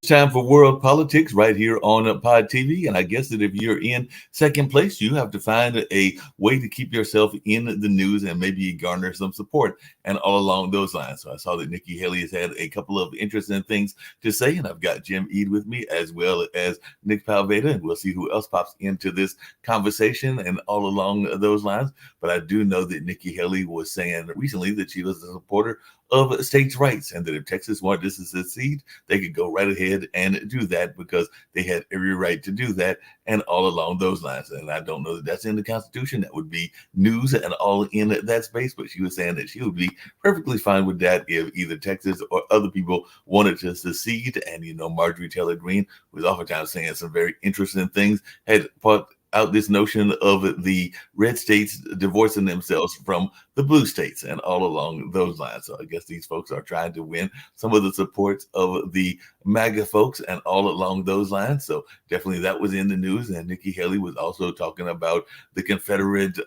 Time for world politics right here on Pod TV. And I guess that if you're in second place, you have to find a way to keep yourself in the news and maybe garner some support and all along those lines. So I saw that Nikki Haley has had a couple of interesting things to say, and I've got Jim Eid with me as well as Nick Palveda, and we'll see who else pops into this conversation and all along those lines. But I do know that Nikki Haley was saying recently that she was a supporter of states' rights and that if Texas wanted to secede, they could go right ahead and do that because they had every right to do that and all along those lines. And I don't know that that's in the Constitution. That would be news and all in that space. But she was saying that she would be perfectly fine with that if either Texas or other people wanted to secede. And, Marjorie Taylor Greene was oftentimes saying some very interesting things, had put out this notion of the red states divorcing themselves from the blue states and all along those lines. So I guess these folks are trying to win some of the support of the MAGA folks and all along those lines. So definitely that was in the news. And Nikki Haley was also talking about the Confederate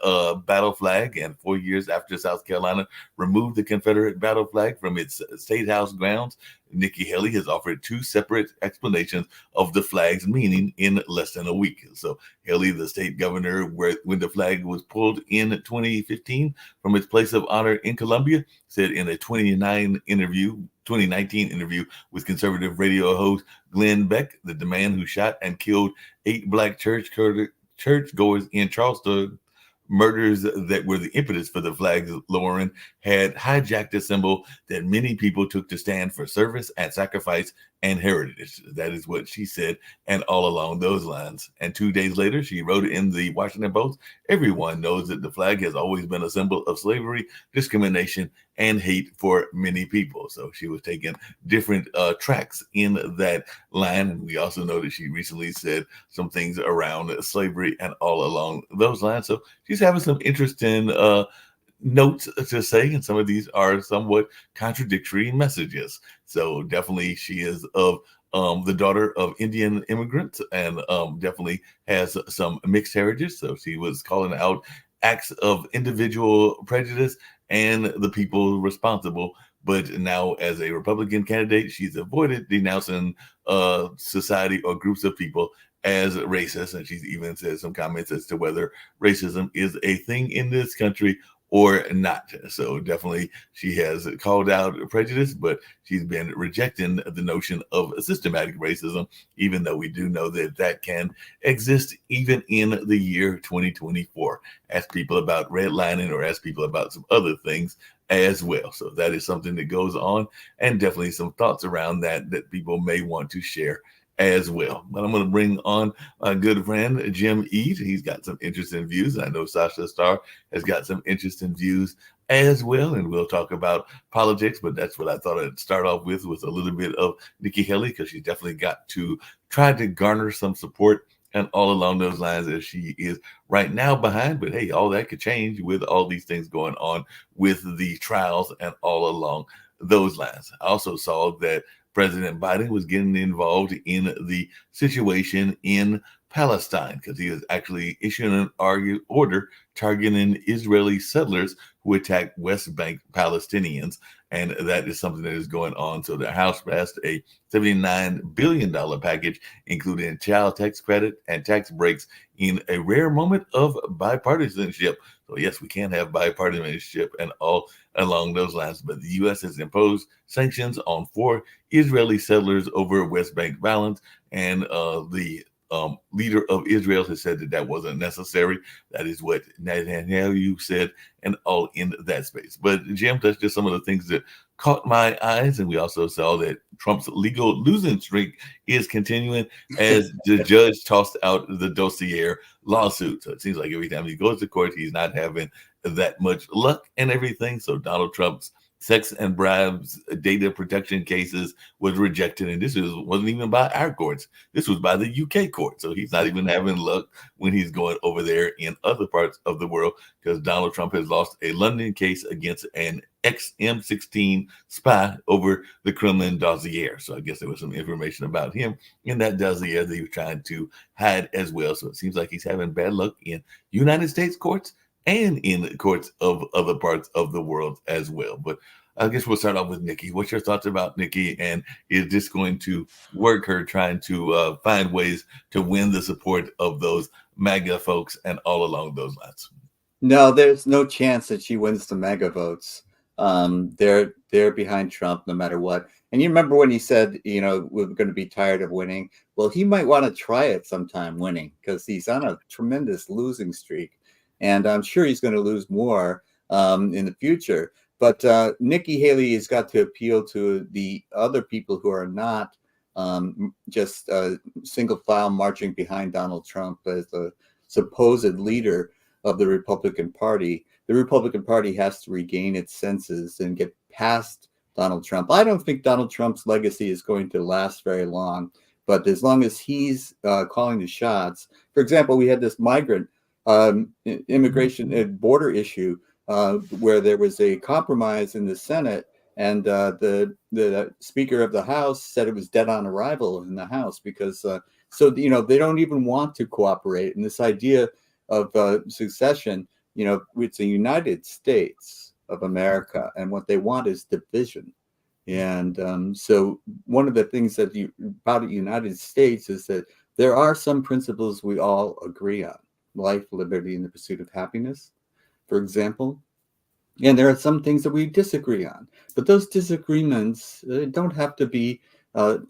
battle flag. And 4 years after South Carolina removed the Confederate battle flag from its state house grounds, Nikki Haley has offered two separate explanations of the flag's meaning in less than a week. So Haley, the state governor, when the flag was pulled in 2015 from its place of honor in Columbia, said in a 2019 interview with conservative radio host Glenn Beck that the man who shot and killed 8 black churchgoers in Charleston murders that were the impetus for the flag's lowering had hijacked a symbol that many people took to stand for service and sacrifice and heritage. That is what she said, and all along those lines. And 2 days later, she wrote in the Washington Post, everyone knows that the flag has always been a symbol of slavery, discrimination, and hate for many people. So she was taking different tracks in that line. And we also know that she recently said some things around slavery and all along those lines. So she's having some interesting notes to say, and some of these are somewhat contradictory messages. So definitely she is of the daughter of Indian immigrants and definitely has some mixed heritage. So she was calling out acts of individual prejudice and the people responsible. But now, as a Republican candidate, she's avoided denouncing society or groups of people as racist. And she's even said some comments as to whether racism is a thing in this country or not. So definitely she has called out prejudice, but she's been rejecting the notion of systematic racism, even though we do know that that can exist even in the year 2024. Ask people about redlining or ask people about some other things as well. So that is something that goes on, and definitely some thoughts around that people may want to share as well. But I'm going to bring on my good friend Jim Eid. He's got some interesting views. I know Sasha Starr has got some interesting views as well, and we'll talk about politics. But that's what I thought I'd start off with a little bit of Nikki Haley, because she definitely got to try to garner some support and all along those lines, as she is right now behind. But hey, all that could change with all these things going on with the trials and all along those lines. I also saw that President Biden was getting involved in the situation in Palestine, because he is actually issuing an order targeting Israeli settlers who attacked West Bank Palestinians. And that is something that is going on. So the House passed a $79 billion package, including child tax credit and tax breaks, in a rare moment of bipartisanship. So yes, we can have bipartisanship and all along those lines. But the U.S. has imposed sanctions on 4 Israeli settlers over West Bank violence, and the leader of Israel has said that that wasn't necessary. That is what Netanyahu said, and all in that space. But Jim, that's just some of the things that caught my eyes. And we also saw that Trump's legal losing streak is continuing as the judge tossed out the dossier lawsuit. So it seems like every time he goes to court, he's not having that much luck and everything. So Donald Trump's sex and bribes data protection cases was rejected, and this wasn't even by our courts. This was by the UK court. So he's not even having luck when he's going over there in other parts of the world, because Donald Trump has lost a London case against an ex-M16 spy over the Kremlin dossier. So I guess there was some information about him in that dossier that he was trying to hide as well. So it seems like he's having bad luck in United States courts and in courts of other parts of the world as well. But I guess we'll start off with Nikki. What's your thoughts about Nikki, and is this going to work her trying to find ways to win the support of those MAGA folks and all along those lines? No, there's no chance that she wins the mega votes. They're behind Trump no matter what. And you remember when he said, we're going to be tired of winning. Well, he might want to try it sometime winning because he's on a tremendous losing streak, and I'm sure he's going to lose more in the future. But Nikki Haley has got to appeal to the other people who are not just single file marching behind Donald Trump as the supposed leader of the Republican Party. The Republican Party has to regain its senses and get past Donald Trump. I don't think Donald Trump's legacy is going to last very long, but as long as he's calling the shots. For example, we had this migrant immigration border issue where there was a compromise in the Senate, and the Speaker of the House said it was dead on arrival in the House because they don't even want to cooperate. And this idea of succession, it's the United States of America, and what they want is division. And so one of the things about the United States is that there are some principles we all agree on: life, liberty, and the pursuit of happiness, for example. And there are some things that we disagree on, but those disagreements don't have to be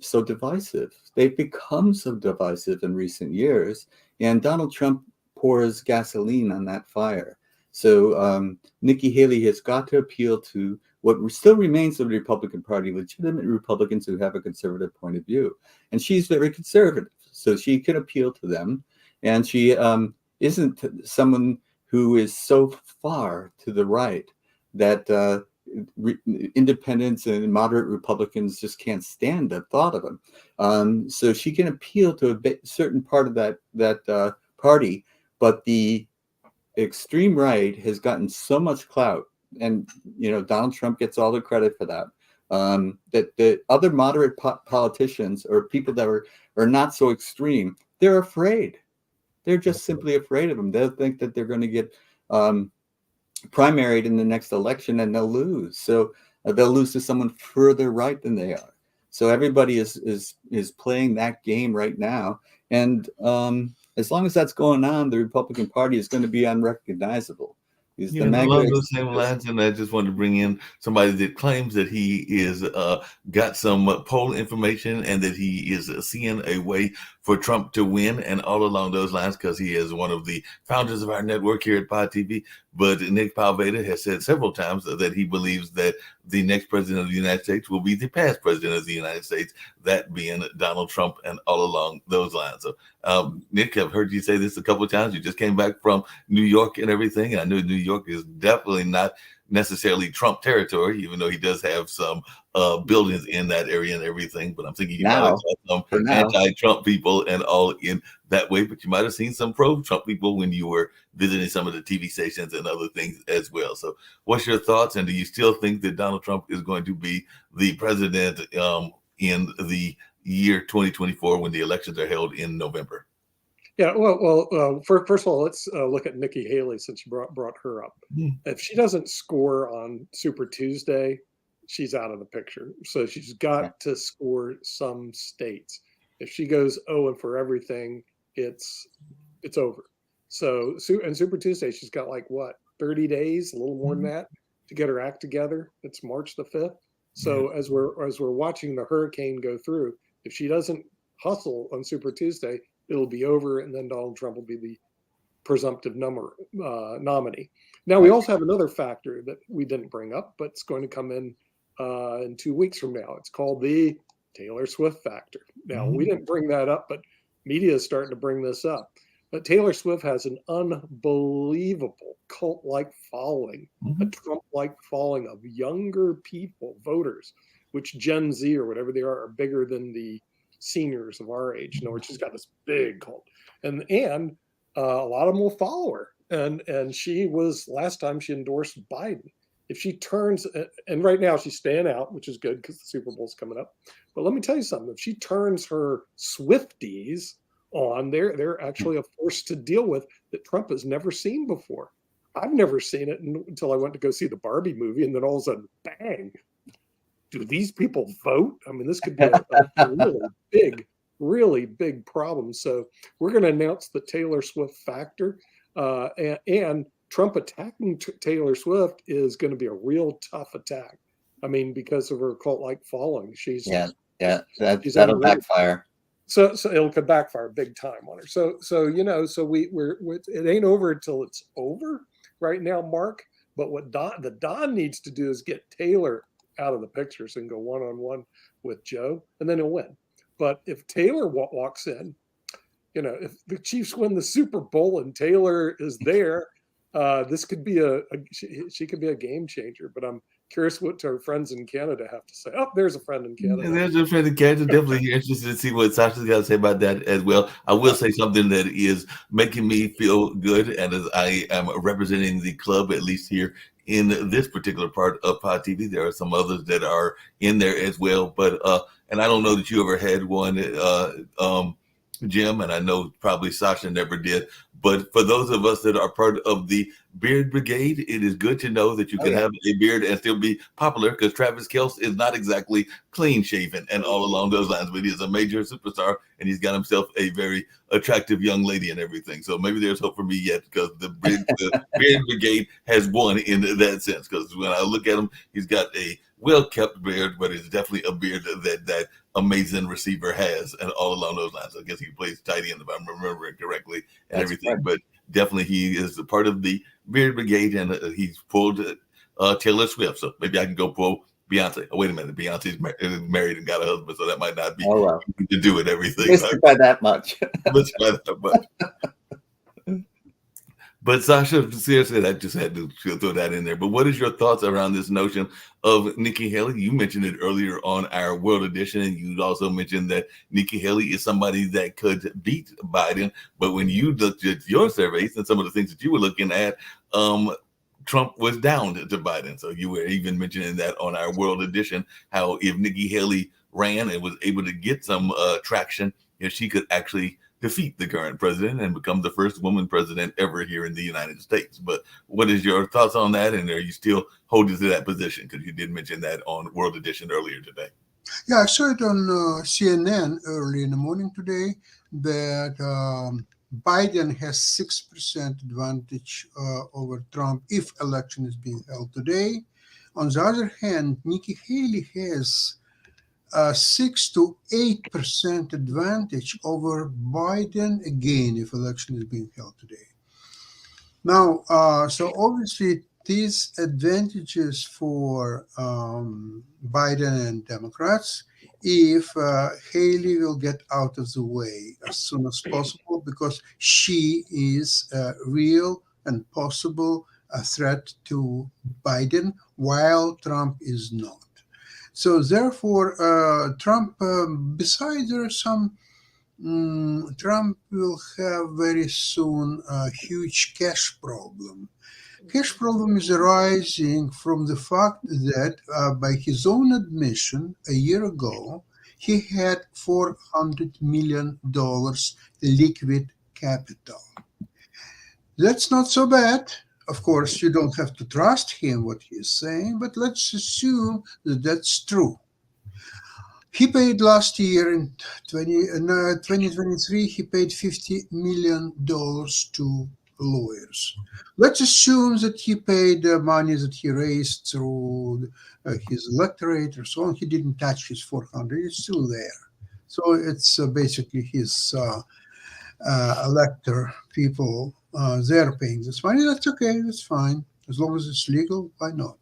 so divisive. They've become so divisive in recent years, and Donald Trump pours gasoline on that fire. So Nikki Haley has got to appeal to what still remains of the Republican Party, legitimate Republicans who have a conservative point of view. And she's very conservative, so she can appeal to them. And she isn't someone who is so far to the right that independents and moderate Republicans just can't stand the thought of them. So she can appeal to a certain part of that party. But the extreme right has gotten so much clout, and Donald Trump gets all the credit for that. That the other moderate politicians or people that are not so extreme, they're afraid. They're just simply afraid of him. They'll think that they're going to get primaried in the next election and they'll lose. So they'll lose to someone further right than they are. So everybody is playing that game right now, and as long as that's going on, the Republican Party is going to be unrecognizable. Along those same lines, and I just wanted to bring in somebody that claims that he is got some poll information and that he is seeing a way for Trump to win, and all along those lines, because he is one of the founders of our network here at Pod TV. But Nick Palveda has said several times that he believes that the next president of the United States will be the past president of the United States, that being Donald Trump, and all along those lines. So, Nick, I've heard you say this a couple of times. You just came back from New York and everything. And I know New York is definitely not necessarily Trump territory, even though he does have some buildings in that area and everything. But I'm thinking you might have saw some anti-Trump people and all in that way. But you might have seen some pro-Trump people when you were visiting some of the TV stations and other things as well. So what's your thoughts? And do you still think that Donald Trump is going to be the president in the year 2024 when the elections are held in November? Yeah, well, first of all, let's look at Nikki Haley, since you brought her up. If she doesn't score on Super Tuesday, she's out of the picture. So she's got to score some states. If she goes 0 and for everything, it's over. So and Super Tuesday, she's got 30 days, a little more than that, to get her act together. It's March the 5th. So as we're watching the hurricane go through, if she doesn't hustle on Super Tuesday, it'll be over, and then Donald Trump will be the presumptive nominee. Now, we also have another factor that we didn't bring up, but it's going to come in 2 weeks from now. It's called the Taylor Swift factor. Now, we didn't bring that up, but media is starting to bring this up. But Taylor Swift has an unbelievable cult-like following, a Trump-like following of younger people, voters, which Gen Z or whatever they are bigger than the seniors of our age. In other words, she's got this big cult, and a lot of them will follow her. And she was, last time she endorsed Biden. If she turns, and right now she's staying out, which is good because the Super Bowl's coming up. But let me tell you something: if she turns her Swifties on, they're actually a force to deal with that Trump has never seen before. I've never seen it until I went to go see the Barbie movie, and then all of a sudden, bang! Do these people vote? I mean, this could be a really big problem. So we're going to announce the Taylor Swift factor, and Trump attacking Taylor Swift is going to be a real tough attack. I mean, because of her cult-like following, she's that'll backfire. So it'll could backfire big time on her. So we're it ain't over until it's over right now, Mark. But what Don needs to do is get Taylor out of the pictures and go one-on-one with Joe, and then he'll win. But if Taylor walks in, if the Chiefs win the Super Bowl and Taylor is there, this could be she could be a game changer. But I'm curious what our friends in Canada have to say. Oh, there's a friend in Canada. There's a friend in Canada. Definitely interested to see what Sasha's got to say about that as well. I will say something that is making me feel good, and as I am representing the club, at least here in this particular part of Pod TV, there are some others that are in there as well. But and I don't know that you ever had one, Jim, and I know probably Sasha never did. But for those of us that are part of the Beard Brigade, it is good to know that you can have a beard and still be popular, because Travis Kelce is not exactly clean shaven and all along those lines, but he is a major superstar and he's got himself a very attractive young lady and everything. So maybe there's hope for me yet, because the Beard Brigade has won in that sense. Because when I look at him, he's got a well-kept beard, but it's definitely a beard that amazing receiver has, and all along those lines. I guess he plays tight end, if I'm remembering correctly, and everything. Right. But definitely he is a part of the Beard Brigade, and he's pulled Taylor Swift. So maybe I can go pull Beyonce. Oh, wait a minute. Beyonce's married and got a husband, so that might not be to do with everything. Missed it by that much. But Sasha, seriously, I just had to throw that in there. But what is your thoughts around this notion of Nikki Haley? You mentioned it earlier on our World Edition, and you also mentioned that Nikki Haley is somebody that could beat Biden. But when you looked at your surveys and some of the things that you were looking at, Trump was down to Biden. So you were even mentioning that on our World Edition, how if Nikki Haley ran and was able to get some traction, she could actually defeat the current president and become the first woman president ever here in the United States. But what is your thoughts on that? And are you still holding to that position? Because you did mention that on World Edition earlier today. Yeah, I saw it on CNN early in the morning today that Biden has 6% advantage over Trump if election is being held today. On the other hand, Nikki Haley has 6 to 8% advantage over Biden again if election is being held today. Now, so obviously these advantages for Biden and Democrats if Haley will get out of the way as soon as possible, because she is a real and possible threat to Biden while Trump is not. So therefore, Trump, besides there are some, Trump will have very soon a huge cash problem. Cash problem is arising from the fact that by his own admission a year ago, he had $400 million liquid capital. That's not so bad. Of course, you don't have to trust him, what he's saying, but let's assume that that's true. He paid last year in 2023, he paid $50 million to lawyers. Let's assume that he paid money that he raised through his electorate or so on. He didn't touch his 400, it's still there. So it's basically his elector people. They're paying this money. That's okay. That's fine. As long as it's legal, why not?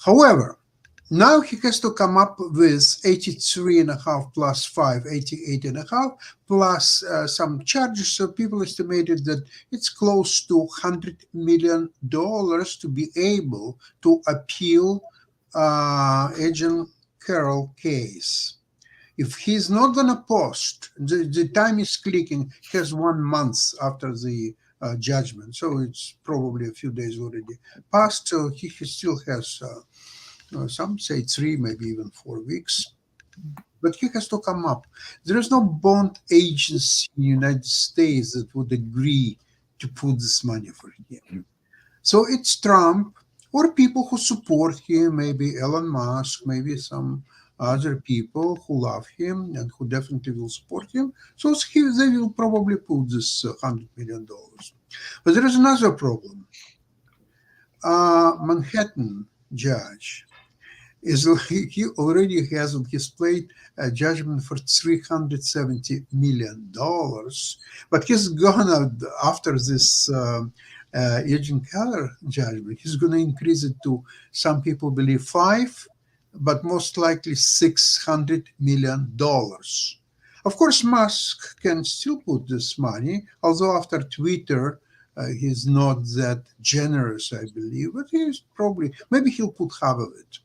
However, now he has to come up with 83.5 plus 5, 88.5 plus some charges. So people estimated that it's close to $100 million to be able to appeal Agent Carroll case. If he's not going to post, the time is clicking, he has 1 month after the judgment. So it's probably a few days already passed. So he still has, some say 3, maybe even 4 weeks. But he has to come up. There is no bond agency in the United States that would agree to put this money for him. So it's Trump or people who support him, maybe Elon Musk, maybe some other people who love him and who definitely will support him. So they will probably put this $100 million. But there is another problem. Manhattan judge he already has on his plate a judgment for $370 million, but he's gonna, after this Eugene Keller judgment, he's gonna increase it to, some people believe, 5, but most likely $600 million. Of course, Musk can still put this money, although after Twitter, he's not that generous, I believe, but he's probably, maybe he'll put half of it.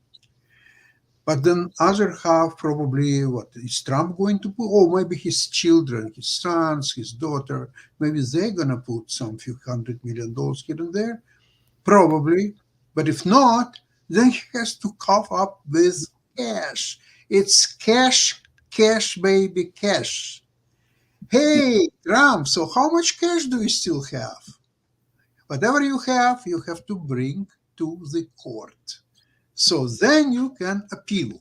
But then other half, probably, what is Trump going to put? Oh, maybe his children, his sons, his daughter, maybe they're going to put some few $100 million here and there. Probably. But if not, then he has to cough up with cash. It's cash, baby, cash. Hey, Trump, so how much cash do you still have? Whatever you have to bring to the court. So then you can appeal.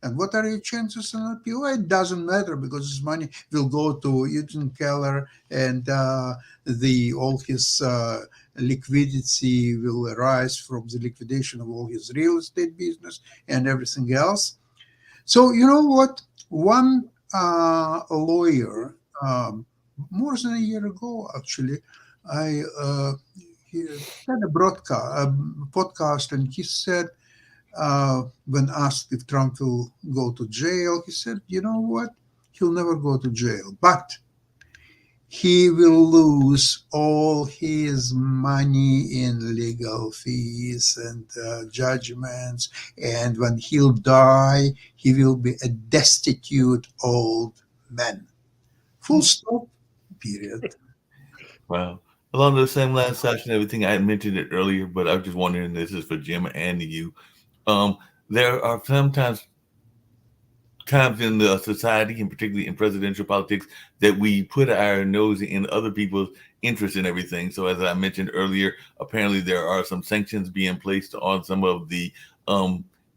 And what are your chances on appeal? Well, it doesn't matter because this money will go to Eugene Keller and all his liquidity will arise from the liquidation of all his real estate business and everything else. So you know what? One lawyer, more than a year ago, actually, he had a podcast, and he said, when asked if Trump will go to jail, he said, you know what? He'll never go to jail, but he will lose all his money in legal fees and judgments. And when he'll die, he will be a destitute old man. Full stop, period. Wow. Along those same lines, Sasha, and everything, I had mentioned it earlier, but I was just wondering, this is for Jim and you. There are sometimes times in the society, and particularly in presidential politics, that we put our nose in other people's interests and everything. So as I mentioned earlier, apparently there are some sanctions being placed on some of the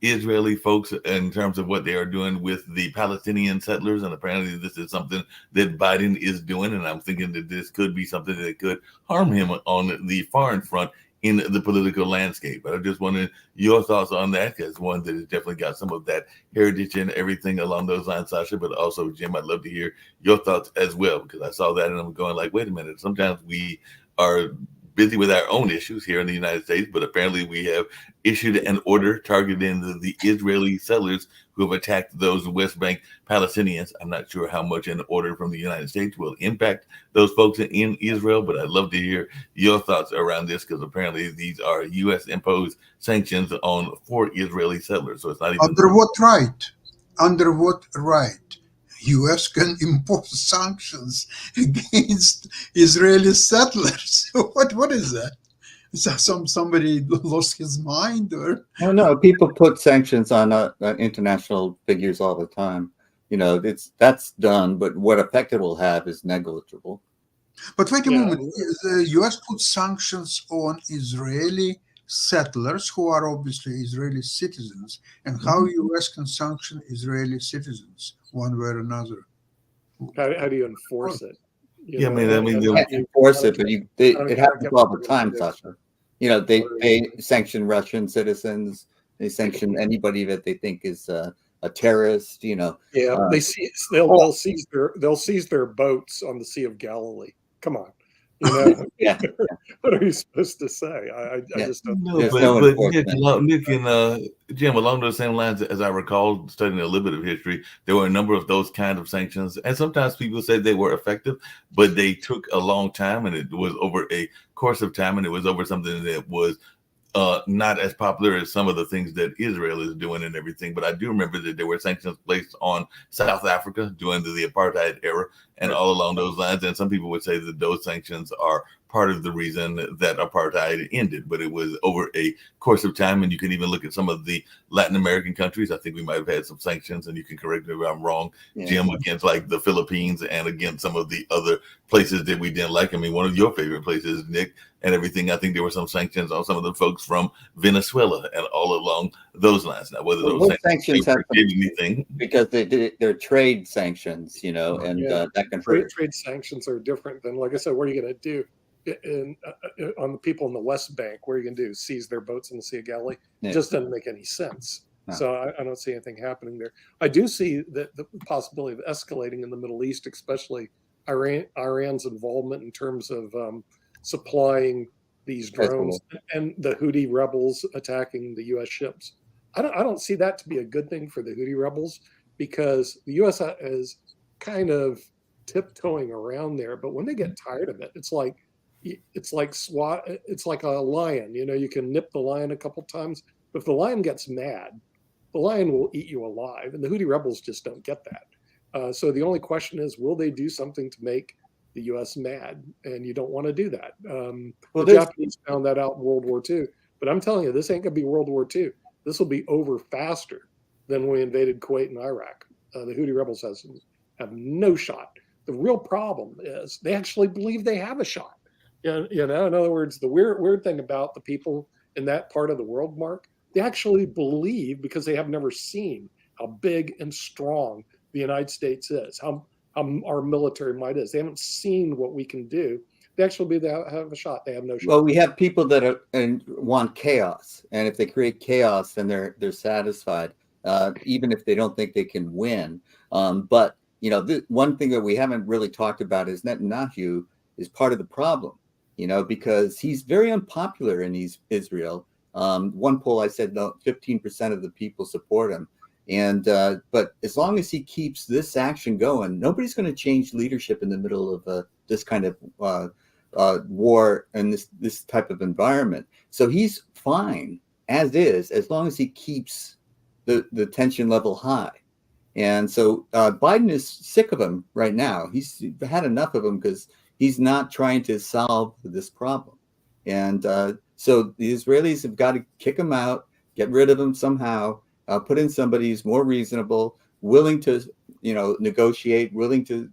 Israeli folks in terms of what they are doing with the Palestinian settlers. And apparently this is something that Biden is doing. And I'm thinking that this could be something that could harm him on the foreign front in the political landscape. But I just wanted your thoughts on that, as one that has definitely got some of that heritage and everything along those lines, Sasha. But also, Jim, I'd love to hear your thoughts as well, because I saw that and I'm going like, wait a minute, sometimes we are busy with our own issues here in the United States, but apparently we have issued an order targeting the Israeli settlers who have attacked those West Bank Palestinians. I'm not sure how much an order from the United States will impact those folks in Israel, but I'd love to hear your thoughts around this, because apparently these are U.S. imposed sanctions on 4 Israeli settlers. So it's not even under what right? Under what right? U.S. can impose sanctions against Israeli settlers. What is that? Is that somebody lost his mind, or? No. People put sanctions on international figures all the time. You know, that's done, but what effect it will have is negligible. But wait a moment. The U.S. put sanctions on Israeli settlers who are obviously Israeli citizens, and how U.S. can sanction Israeli citizens one way or another. How do you enforce it? I mean, you can't enforce it, but it happens all the time, Sasha. You know, they sanction Russian citizens. They sanction anybody that they think is a terrorist. You know. Yeah, they'll seize their boats on the Sea of Galilee. Come on. You know, yeah. What are you supposed to say? I just don't know. But Nick and Jim, along those same lines, as I recall studying a little bit of history, there were a number of those kind of sanctions, and sometimes people say they were effective, but they took a long time, and it was over a course of time, and it was over something that was not as popular as some of the things that Israel is doing and everything. But I do remember that there were sanctions placed on South Africa during the apartheid era and all along those lines. And some people would say that those sanctions are part of the reason that apartheid ended, but it was over a course of time. And you can even look at some of the Latin American countries. I think we might have had some sanctions, and you can correct me if I'm wrong, Jim, against like the Philippines and against some of the other places that we didn't like. I mean, one of your favorite places, Nick, and everything. I think there were some sanctions on some of the folks from Venezuela and all along those lines. Now, whether those sanctions have anything, because they're trade sanctions, and that can hurt. Trade sanctions are different than, like I said, what are you going to do on the people in the West Bank? What are you going to do? Seize their boats in the Sea of Galilee? It just doesn't make any sense. No. So I don't see anything happening there. I do see that the possibility of escalating in the Middle East, especially Iran's involvement in terms of supplying these drones and the Houthi rebels attacking the U.S. ships. I don't see that to be a good thing for the Houthi rebels, because the U.S. is kind of tiptoeing around there. But when they get tired of it, it's like SWAT. It's like a lion. You can nip the lion a couple times, but if the lion gets mad, the lion will eat you alive. And the Houthi rebels just don't get that. So the only question is, will they do something to make the U.S. mad? And you don't want to do that. The Japanese found that out in World War II. But I'm telling you, this ain't going to be World War II. This will be over faster than when we invaded Kuwait and Iraq. The Houthi rebels have no shot. The real problem is they actually believe they have a shot. In other words, the weird thing about the people in that part of the world, Mark, they actually believe, because they have never seen how big and strong the United States is, how our military might is. They haven't seen what we can do. They actually have a shot. They have no shot. Well, we have people that want chaos, and if they create chaos, then they're satisfied, even if they don't think they can win. But one thing that we haven't really talked about is Netanyahu is part of the problem. Because he's very unpopular in Israel. One poll I said 15% of the people support him. And but as long as he keeps this action going, nobody's going to change leadership in the middle of this kind of war and this type of environment. So he's fine as is, as long as he keeps the tension level high. And so Biden is sick of him right now. He's had enough of him because he's not trying to solve this problem. And so the Israelis have got to kick him out, get rid of him somehow. Put in somebody who's more reasonable, willing to, negotiate, willing to,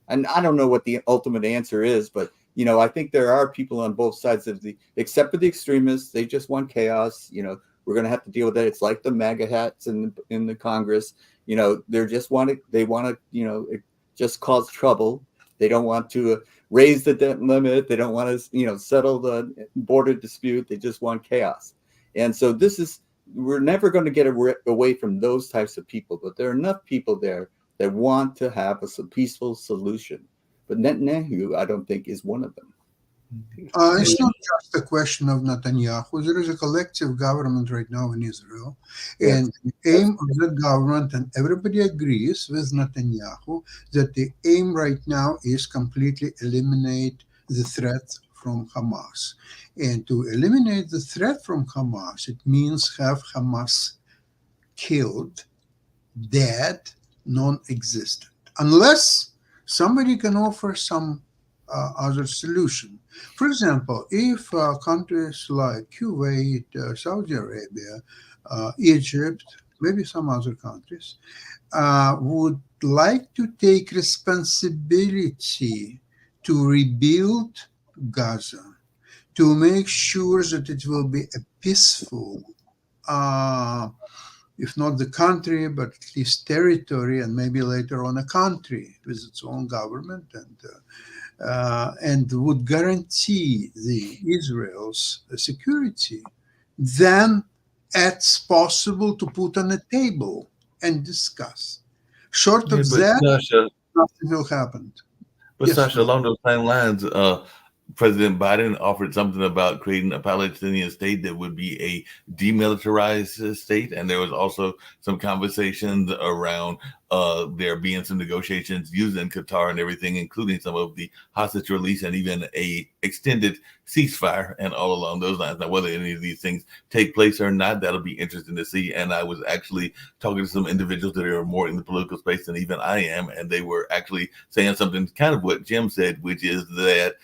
and I don't know what the ultimate answer is, but, I think there are people on both sides of except for the extremists, they just want chaos. We're going to have to deal with that. It's like the MAGA hats in the Congress, they want to, just cause trouble. They don't want to raise the debt limit. They don't want to, settle the border dispute. They just want chaos. And so we're never going to get away from those types of people, but there are enough people there that want to have a peaceful solution. But Netanyahu, I don't think, is one of them. It's not just a question of Netanyahu. There is a collective government right now in Israel. And the aim of that government, and everybody agrees with Netanyahu, that the aim right now is completely eliminate the threat from Hamas. And to eliminate the threat from Hamas, it means have Hamas killed, dead, non-existent, unless somebody can offer some other solution. For example, if countries like Kuwait, Saudi Arabia, Egypt, maybe some other countries, would like to take responsibility to rebuild Gaza, to make sure that it will be a peaceful, if not the country, but at least territory, and maybe later on a country with its own government, and would guarantee the Israel's security, then it's possible to put on a table and discuss. Short of that, nothing will happen. But yes, Sasha, along those same lines, President Biden offered something about creating a Palestinian state that would be a demilitarized state. And there was also some conversations around there being some negotiations using Qatar and everything, including some of the hostage release and even a extended ceasefire and all along those lines. Now, whether any of these things take place or not, that'll be interesting to see. And I was actually talking to some individuals that are more in the political space than even I am. And they were actually saying something kind of what Jim said, which is that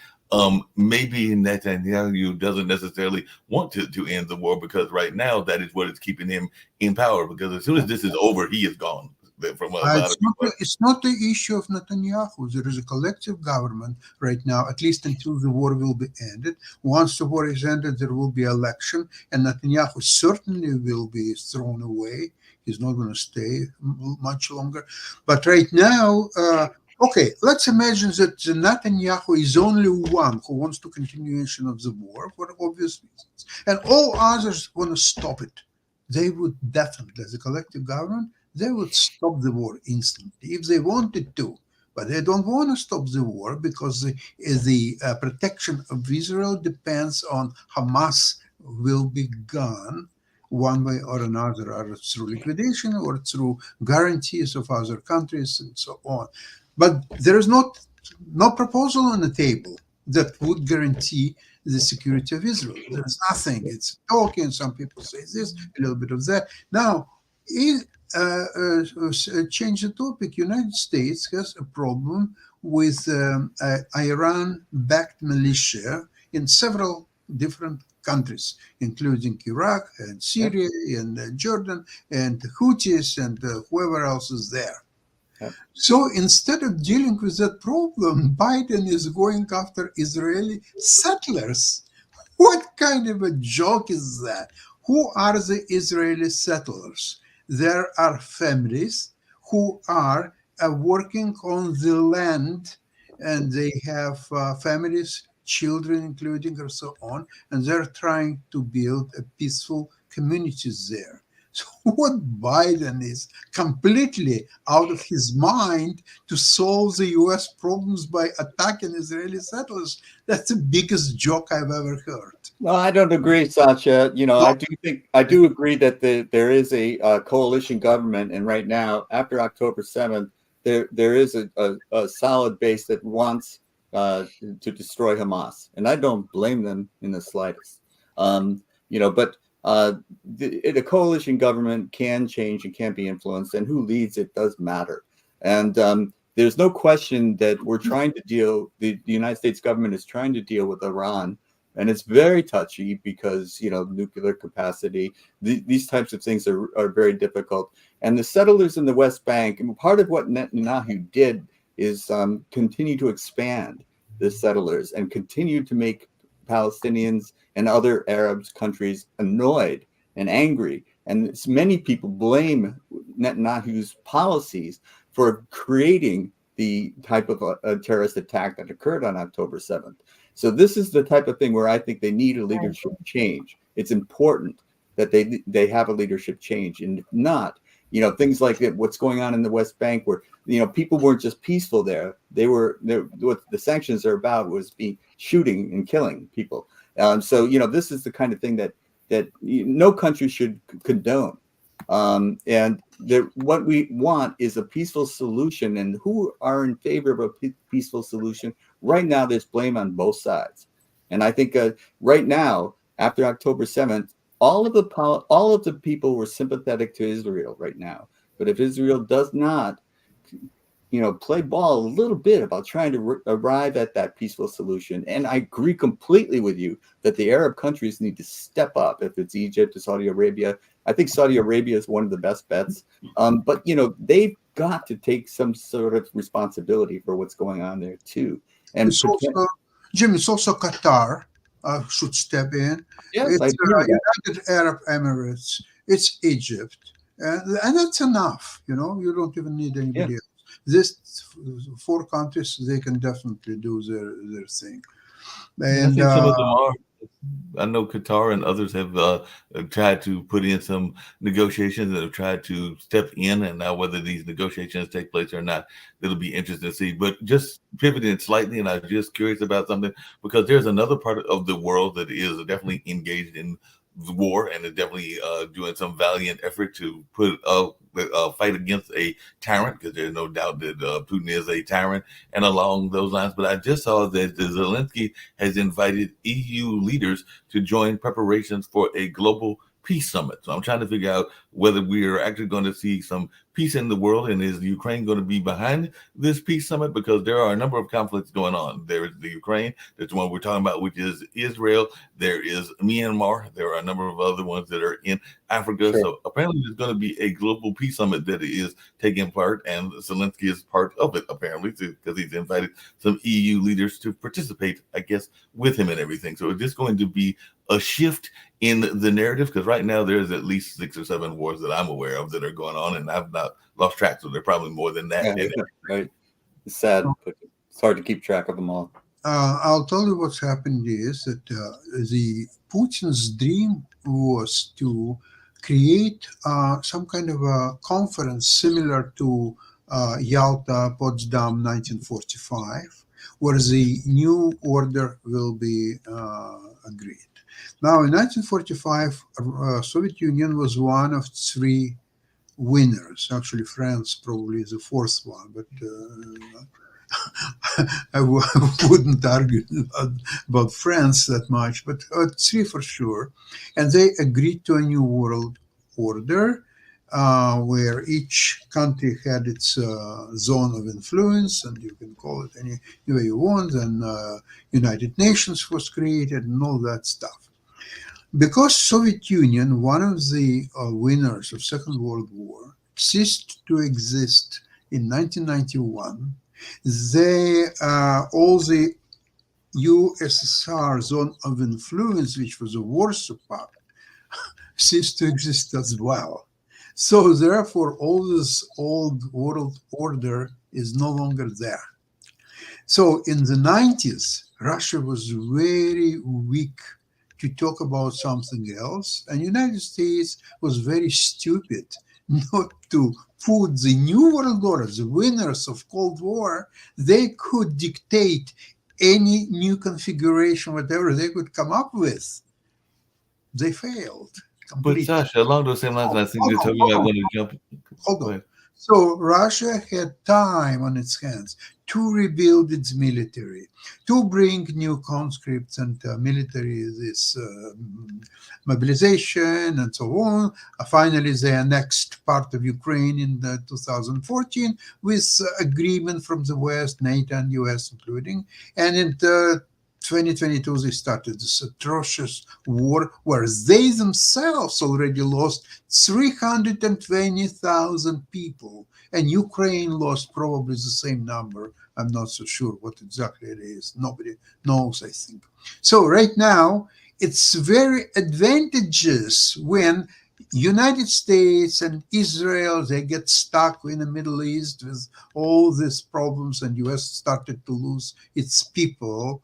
maybe Netanyahu doesn't necessarily want to end the war, because right now that is what is keeping him in power. Because as soon as this is over, he is gone. From a lot of people. It's not the issue of Netanyahu. There is a collective government right now, at least until the war will be ended. Once the war is ended, there will be election, and Netanyahu certainly will be thrown away. He's not going to stay much longer. But right now, okay, let's imagine that Netanyahu is only one who wants to continuation of the war for obvious reasons, and all others want to stop it. They would definitely, as a collective government, they would stop the war instantly if they wanted to. But they don't want to stop the war because the protection of Israel depends on Hamas will be gone one way or another, either through liquidation or through guarantees of other countries and so on. But there is no proposal on the table that would guarantee the security of Israel. There's nothing. It's talking. Some people say this, a little bit of that. Now, change the topic. United States has a problem with Iran-backed militia in several different countries, including Iraq and Syria and Jordan and the Houthis and whoever else is there. Yep. So instead of dealing with that problem, Biden is going after Israeli settlers. What kind of a joke is that? Who are the Israeli settlers? There are families who are working on the land, and they have families, children including, and so on, and they're trying to build a peaceful communities there. So what Biden is completely out of his mind to solve the U.S. problems by attacking Israeli settlers. That's the biggest joke I've ever heard. No, I don't agree, Sasha. I do agree that there is a coalition government, and right now, after October 7th, there is a solid base that wants to destroy Hamas, and I don't blame them in the slightest. But the coalition government can change and can be influenced, and who leads it does matter. And there's no question that we're trying to deal. The United States government is trying to deal with Iran. And it's very touchy because, nuclear capacity, these types of things are very difficult. And the settlers in the West Bank, and part of what Netanyahu did is continue to expand the settlers and continue to make Palestinians and other Arab countries annoyed and angry. And many people blame Netanyahu's policies for creating the type of a terrorist attack that occurred on October 7th. So this is the type of thing where I think they need a leadership change. It's important that they have a leadership change. And if not, things like what's going on in the West Bank, where, people weren't just peaceful there. What the sanctions are about was shooting and killing people. So this is the kind of thing that no country should condone. And what we want is a peaceful solution. And who are in favor of a peaceful solution? Right now, there's blame on both sides. And I think right now, after October 7th, all of the people were sympathetic to Israel right now. But if Israel does not, play ball a little bit about trying to arrive at that peaceful solution, and I agree completely with you that the Arab countries need to step up. If it's Egypt or Saudi Arabia, I think Saudi Arabia is one of the best bets. But they've got to take some sort of responsibility for what's going on there too. And Jim, it's also Qatar should step in. Yes, it's United Arab Emirates. It's Egypt, and that's enough. You don't even need anybody else. This 4 countries, they can definitely do their thing. And I think some of them are. I know Qatar and others have tried to put in some negotiations that have tried to step in, and now whether these negotiations take place or not, it'll be interesting to see. But just pivoting slightly, and I'm just curious about something, because there's another part of the world that is definitely engaged in the war and is definitely doing some valiant effort to put fight against a tyrant, because there's no doubt that Putin is a tyrant, and along those lines. But I just saw that Zelensky has invited EU leaders to join preparations for a global peace summit. So I'm trying to figure out whether we are actually going to see some peace in the world? And is Ukraine going to be behind this peace summit? Because there are a number of conflicts going on. There is the Ukraine, there's the one we're talking about, which is Israel. There is Myanmar. There are a number of other ones that are in Africa. Sure. So apparently there's going to be a global peace summit that is taking part, and Zelensky is part of it, apparently, because he's invited some EU leaders to participate, I guess, with him and everything. So is this going to be a shift in the narrative? Because right now there's at least 6 or 7 wars that I'm aware of that are going on, and I've not lost track. So there are probably more than that. Yeah, right. It's sad, but it's hard to keep track of them all. I'll tell you what's happened is that the Putin's dream was to create some kind of a conference similar to Yalta, Potsdam, 1945, where the new order will be agreed. Now, in 1945, Soviet Union was one of 3 winners. Actually, France probably is the 4th one, but I wouldn't argue about France that much, but 3 for sure. And they agreed to a new world order where each country had its zone of influence, and you can call it any way you want, and United Nations was created and all that stuff. Because Soviet Union, one of the winners of Second World War, ceased to exist in 1991, all the USSR zone of influence, which was a Warsaw Pact, ceased to exist as well. So therefore, all this old world order is no longer there. So in the 90s, Russia was very weak to talk about something else, and United States was very stupid not to put the new world order, the winners of Cold War. They could dictate any new configuration, whatever they could come up with. They failed completely. But Sasha, along those same lines, I think you're talking about when you jump. Hold on. So Russia had time on its hands to rebuild its military, to bring new conscripts and military mobilization and so on. Finally, they annexed part of Ukraine in 2014 with agreement from the West, NATO and US including. And in 2022, they started this atrocious war where they themselves already lost 320,000 people, and Ukraine lost probably the same number. I'm not so sure what exactly it is. Nobody knows, I think. So right now, it's very advantageous when United States and Israel, they get stuck in the Middle East with all these problems, and US started to lose its people.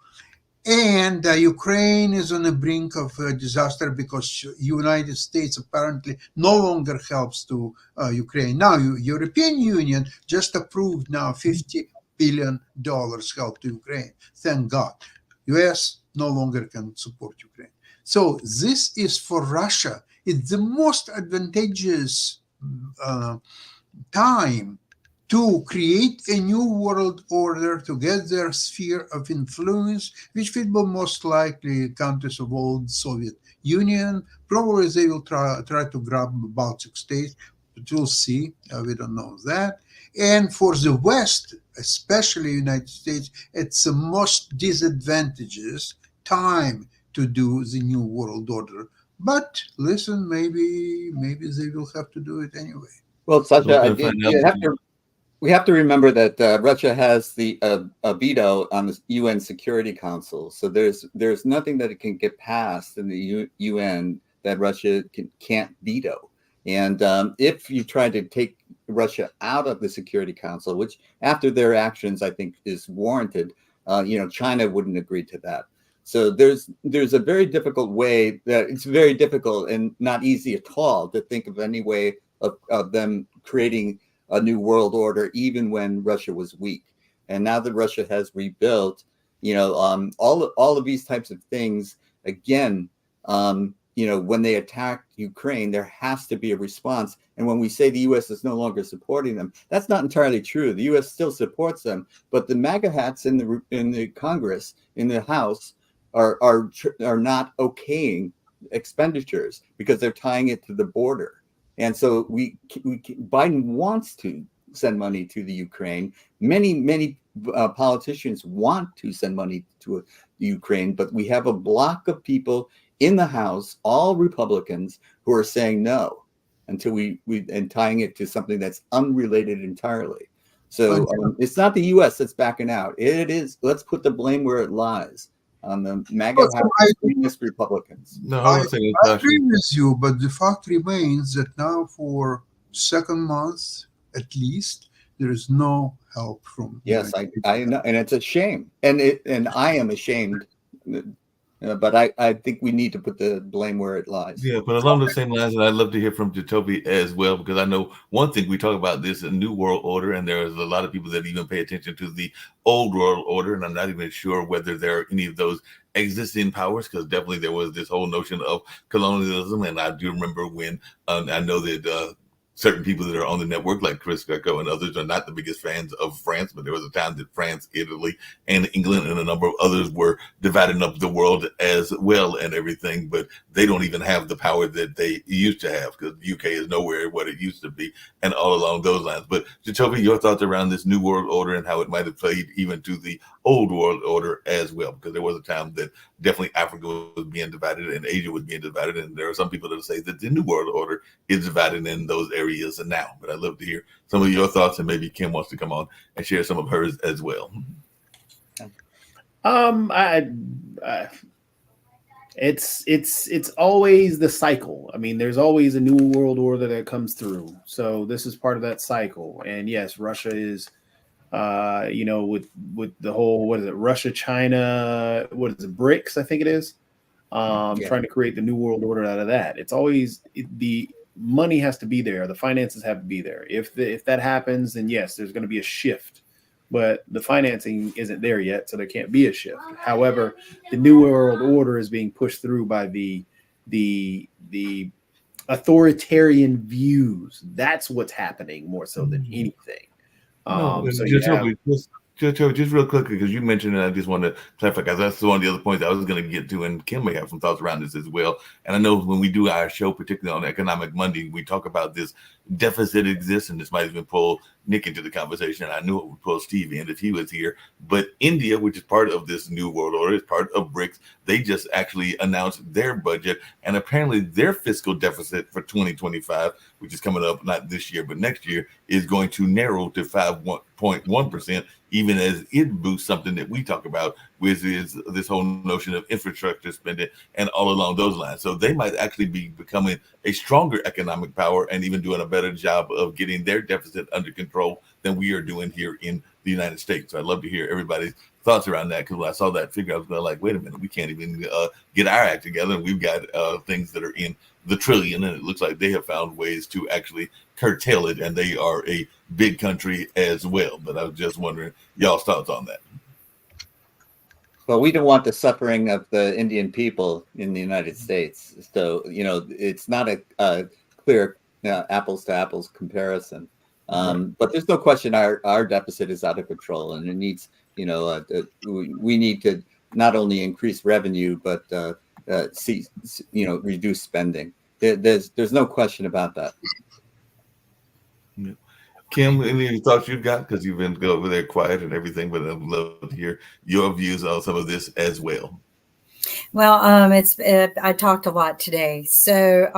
And Ukraine is on the brink of disaster because United States apparently no longer helps to Ukraine. Now, European Union just approved now $50 billion help to Ukraine. Thank God. US no longer can support Ukraine. So this is for Russia. It's the most advantageous time to create a new world order, to get their sphere of influence, which will be most likely countries of old Soviet Union. Probably they will try to grab Baltic states, but we'll see. We don't know that. And for the West, especially United States, it's the most disadvantageous time to do the new world order. But listen, maybe they will have to do it anyway. Well, Sasha, we have to remember that Russia has the a veto on the UN Security Council. So there's nothing that it can get passed in the UN that Russia can't veto. And if you try to take Russia out of the Security Council, which after their actions I think is warranted, China wouldn't agree to that. So there's a very difficult way that it's very difficult and not easy at all to think of any way of them creating a new world order, even when Russia was weak. And now that Russia has rebuilt, all of these types of things, again, when they attack Ukraine, there has to be a response. And when we say the U.S. is no longer supporting them, that's not entirely true. The U.S. still supports them, but the MAGA hats in the Congress, in the House, are not okaying expenditures because they're tying it to the border. And so Biden wants to send money to the Ukraine. Many politicians want to send money to Ukraine, but we have a block of people in the House, all Republicans, who are saying no until we and tying it to something that's unrelated entirely. So it's not the U.S. that's backing out. It is. Let's put the blame where it lies, on the MAGA House Republicans. No, I agree with you, but the fact remains that now for second month at least, there is no help from. Yes, I know, and it's a shame, and I am ashamed. But I think we need to put the blame where it lies. Yeah, but along the same lines, and I'd love to hear from Jacoby as well, because I know one thing we talk about this, a new world order, and there's a lot of people that even pay attention to the old world order, and I'm not even sure whether there are any of those existing powers, because definitely there was this whole notion of colonialism, and I do remember when I know that certain people that are on the network, like Chris Greco and others, are not the biggest fans of France, but there was a time that France, Italy, and England and a number of others were dividing up the world as well and everything, but they don't even have the power that they used to have, because the UK is nowhere what it used to be, and all along those lines. But Jacoby, your thoughts around this new world order and how it might have played even to the old world order as well, because there was a time that definitely Africa was being divided and Asia was being divided, and there are some people that say that the new world order is divided in those areas and now. But I'd love to hear some of your thoughts, and maybe Kim wants to come on and share some of hers as well. It's always the cycle. I mean, there's always a new world order that comes through. So this is part of that cycle. And yes, Russia is with the whole, what is it, Russia, China, what is it, BRICS, I think it is, trying to create the new world order out of that. It's always the money has to be there. The finances have to be there. If that happens, then yes, there's going to be a shift, but the financing isn't there yet, so there can't be a shift. However, the new world order is being pushed through by the authoritarian views. That's what's happening more so than anything. Just real quickly, because you mentioned it, I just want to clarify, because that's one of the other points I was going to get to, and Kim may have some thoughts around this as well. And I know when we do our show, particularly on Economic Monday, we talk about this deficit exists, and this might even pull Nick into the conversation. I knew it would pull Steve in if he was here. But India, which is part of this new world order, is part of BRICS. They just actually announced their budget, and apparently their fiscal deficit for 2025, which is coming up not this year but next year, is going to narrow to 5.1%, even as it boosts something that we talk about, which is this whole notion of infrastructure spending and all along those lines. So they might actually be becoming a stronger economic power and even doing a better job of getting their deficit under control than we are doing here in the United States. So I'd love to hear everybody's thoughts around that, because when I saw that figure, I was like, wait a minute, we can't even get our act together. And we've got things that are in the trillion, and it looks like they have found ways to actually curtail it, and they are a big country as well. But I was just wondering y'all's thoughts on that. Well, we don't want the suffering of the Indian people in the United States. So, it's not a clear apples to apples comparison. But there's no question our deficit is out of control, and it needs, we need to not only increase revenue, but reduce spending. There's no question about that. Yeah. Kim, any thoughts you've got? Because you've been over there quiet and everything, but I'd love to hear your views on some of this as well. Well, I talked a lot today, so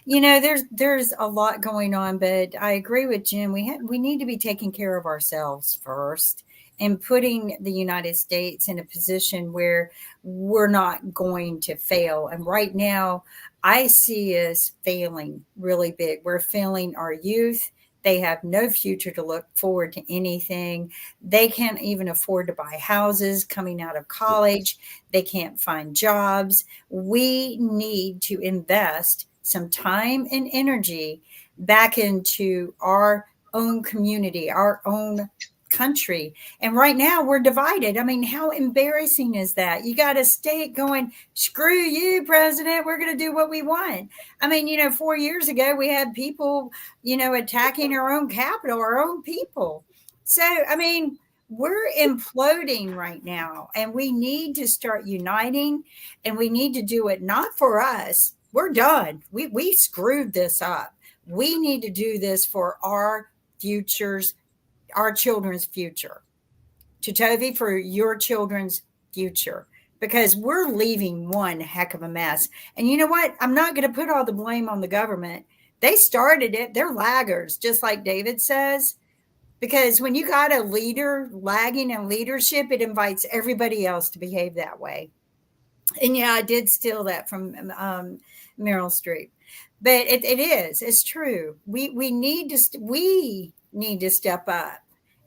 there's a lot going on. But I agree with Jim. We need to be taking care of ourselves first, and putting the United States in a position where we're not going to fail. And right now, I see us failing really big. We're failing our youth. They have no future to look forward to anything. They can't even afford to buy houses coming out of college. They can't find jobs. We need to invest some time and energy back into our own community, our own country. And right now we're divided. I mean, how embarrassing is that? You got a state going, screw you, president, we're going to do what we want. I mean, 4 years ago, we had people, attacking our own capital, our own people. So, I mean, we're imploding right now, and we need to start uniting, and we need to do it not for us, we're done. We screwed this up. We need to do this for our futures, our children's future. Chitovi, for your children's future, because we're leaving one heck of a mess. And you know what? I'm not going to put all the blame on the government. They started it. They're laggards, just like David says. Because when you got a leader lagging in leadership, it invites everybody else to behave that way. And yeah, I did steal that from Meryl Streep, but it's true. We need to step up.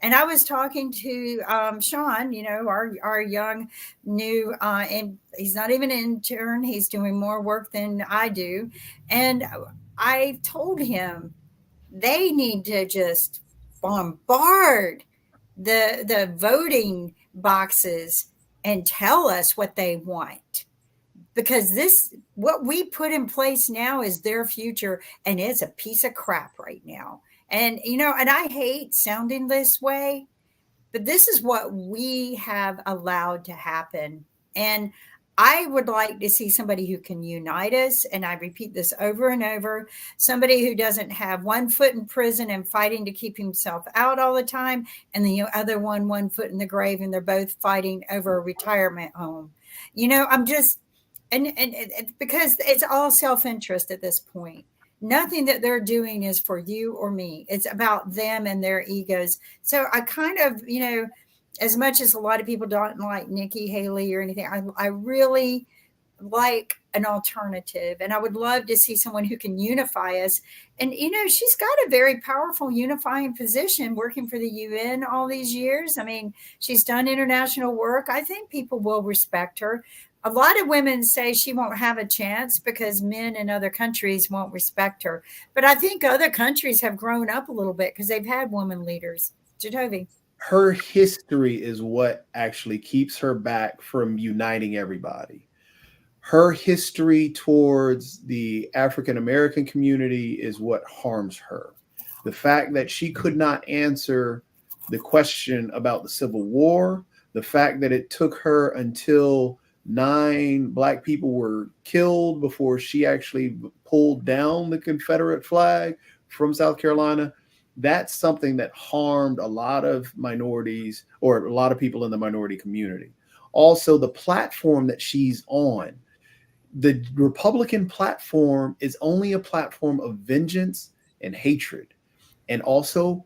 And I was talking to Sean, our young new, and he's not even an intern. He's doing more work than I do. And I told him they need to just bombard the voting boxes and tell us what they want, because what we put in place now is their future, and it's a piece of crap right now. And and I hate sounding this way, but this is what we have allowed to happen. And I would like to see somebody who can unite us. And I repeat this over and over, somebody who doesn't have one foot in prison and fighting to keep himself out all the time, and the other one foot in the grave, and they're both fighting over a retirement home. I'm just, and because it's all self-interest at this point. Nothing that they're doing is for you or me. It's about them and their egos. So I kind of, as much as a lot of people don't like Nikki Haley or anything, I really like an alternative. And I would love to see someone who can unify us. And, she's got a very powerful unifying position working for the UN all these years. I mean, she's done international work. I think people will respect her. A lot of women say she won't have a chance because men in other countries won't respect her. But I think other countries have grown up a little bit because they've had women leaders. Jatovi. Her history is what actually keeps her back from uniting everybody. Her history towards the African American community is what harms her. The fact that she could not answer the question about the Civil War, the fact that it took her until 9 Black people were killed before she actually pulled down the Confederate flag from South Carolina, that's something that harmed a lot of minorities, or a lot of people in the minority community. Also, the platform that she's on, the Republican platform, is only a platform of vengeance and hatred, and also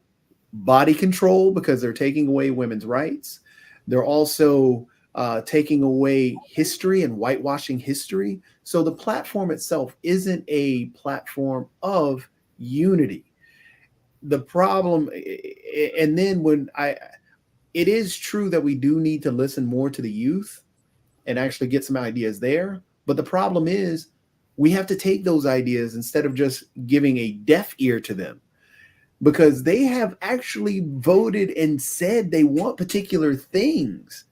body control, because they're taking away women's rights. They're also taking away history and whitewashing history. So the platform itself isn't a platform of unity. The problem, and then it is true that we do need to listen more to the youth and actually get some ideas there. But the problem is we have to take those ideas instead of just giving a deaf ear to them, because they have actually voted and said they want particular things,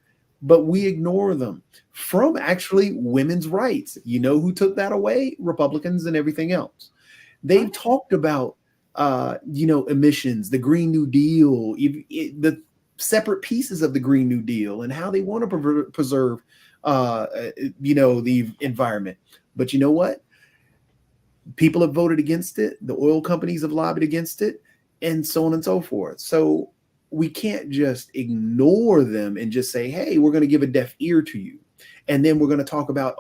but we ignore them. From actually women's rights. You know who took that away? Republicans and everything else. They've talked about emissions, the Green New Deal, the separate pieces of the Green New Deal, and how they want to preserve, the environment. But you know what? People have voted against it. The oil companies have lobbied against it, and so on and so forth. So we can't just ignore them and just say, hey, we're going to give a deaf ear to you. And then we're going to talk about,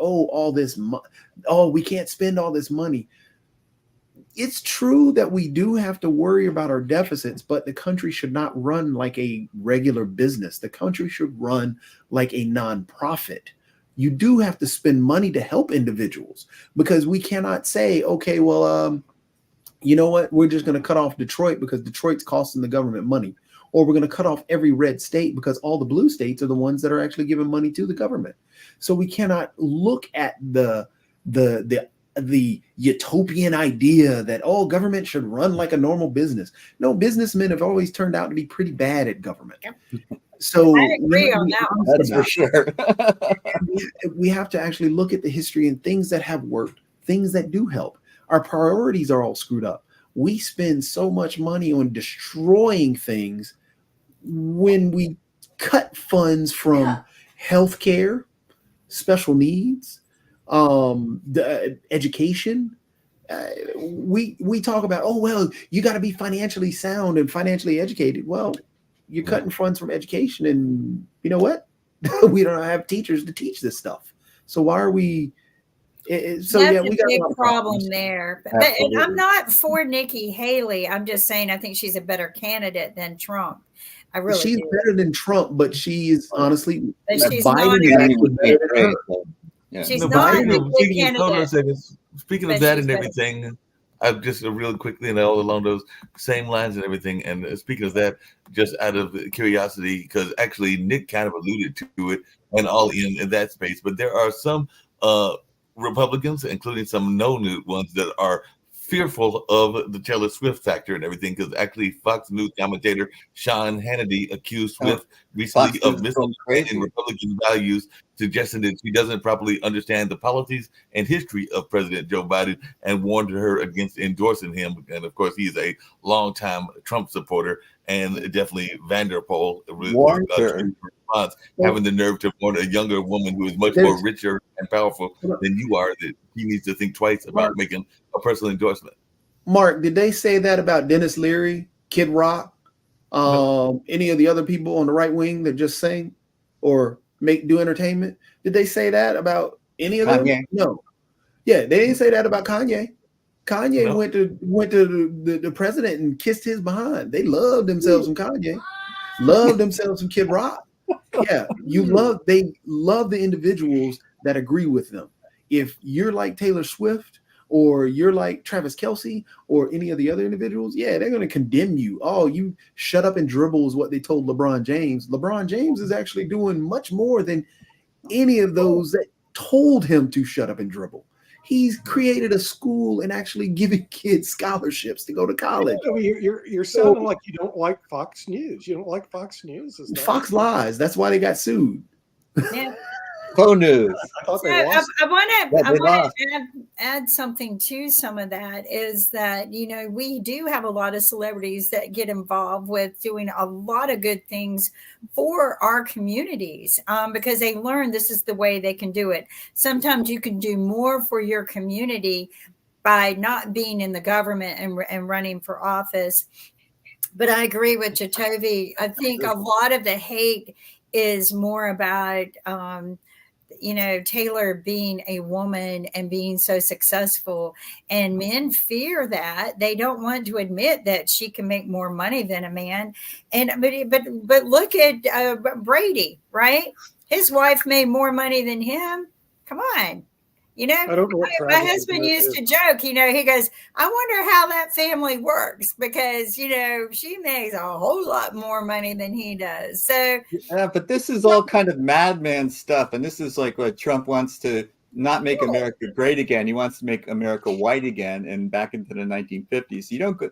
we can't spend all this money. It's true that we do have to worry about our deficits, but the country should not run like a regular business. The country should run like a nonprofit. You do have to spend money to help individuals, because we cannot say, okay, well, you know what? We're just going to cut off Detroit because Detroit's costing the government money. Or we're going to cut off every red state because all the blue states are the ones that are actually giving money to the government. So we cannot look at the utopian idea that government should run like a normal business. No, businessmen have always turned out to be pretty bad at government. So I agree on that one. That's for sure. We have to actually look at the history and things that have worked, things that do help. Our priorities are all screwed up. We spend so much money on destroying things when we cut funds from healthcare, special needs, The education. We talk about, oh, well, you got to be financially sound and financially educated. Well, you're cutting funds from education, and you know what? We don't have teachers to teach this stuff. So why are we? That's a big problem there. But and I'm not for Nikki Haley. I'm just saying I think she's a better candidate than Trump. I really she's do. better than Trump, but she is honestly. But she's Biden She's not a good candidate. Speaking of that and everything, I've just really quickly and all along those same lines and everything. And speaking of that, just out of curiosity, because actually Nick kind of alluded to it and all in that space, but there are some Republicans, including some known ones, that are fearful of the Taylor Swift factor and everything, because actually Fox News commentator Sean Hannity accused Swift recently of misunderstanding Republican values, suggesting that she doesn't properly understand the policies and history of President Joe Biden, and warned her against endorsing him. And of course, he's a longtime Trump supporter, and definitely Vanderpool warned her. Response, having the nerve to warn a younger woman who is much more richer and powerful than you are, that he needs to think twice about making a personal endorsement. Mark, did they say that about Dennis Leary, Kid Rock, any of the other people on the right wing that just sing or do entertainment? Did they say that about any of them? No. Yeah, they didn't say that about Kanye. Kanye went to the president and kissed his behind. They loved themselves some Kanye, loved themselves some Kid Rock. Yeah, they love the individuals that agree with them. If you're like Taylor Swift or you're like Travis Kelce or any of the other individuals, yeah, they're going to condemn you. Oh, you shut up and dribble is what they told LeBron James. LeBron James is actually doing much more than any of those that told him to shut up and dribble. He's created a school and actually giving kids scholarships to go to college. I mean, you're sounding like you don't like Fox News. You don't like Fox News? Fox lies. That's why they got sued. Yeah. Co-news. I want to add something to some of that, is that, you know, we do have a lot of celebrities that get involved with doing a lot of good things for our communities, because they learn this is the way they can do it. Sometimes you can do more for your community by not being in the government and running for office. But I agree with Jatovi. I think a lot of the hate is more about Taylor being a woman and being so successful, and men fear that. They don't want to admit that she can make more money than a man. And but look at Brady, right? His wife made more money than him. Come on. You know, I don't know what my husband used to joke, he goes, I wonder how that family works, because, she makes a whole lot more money than he does. So, yeah, but this is all kind of madman stuff. And this is like what Trump wants to not make America great again. He wants to make America white again and back into the 1950s. You don't go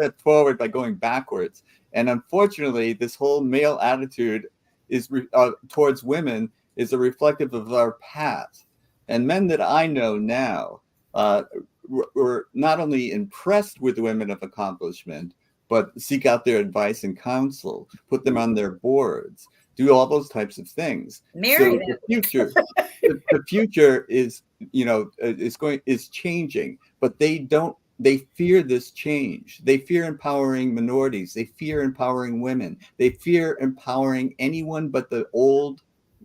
step forward by going backwards. And unfortunately, this whole male attitude is towards women is a reflective of our past. And men that I know now were not only impressed with women of accomplishment, but seek out their advice and counsel, put them on their boards, do all those types of things. Marry them. The future is, is changing, but they fear this change. They fear empowering minorities. They fear empowering women. They fear empowering anyone but the old